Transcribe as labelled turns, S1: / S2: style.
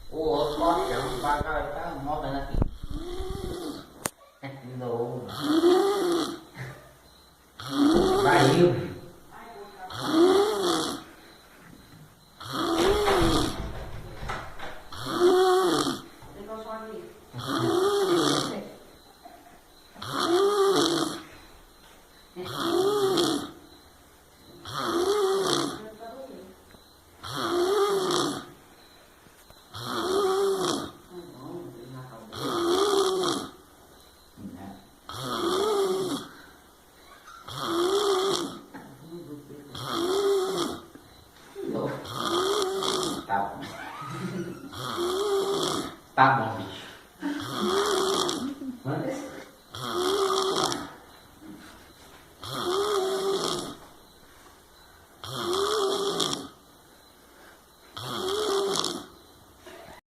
S1: Oo, spot yung baka ita mo na natin. Hello. Bayu. Stop. Stop, Bobby.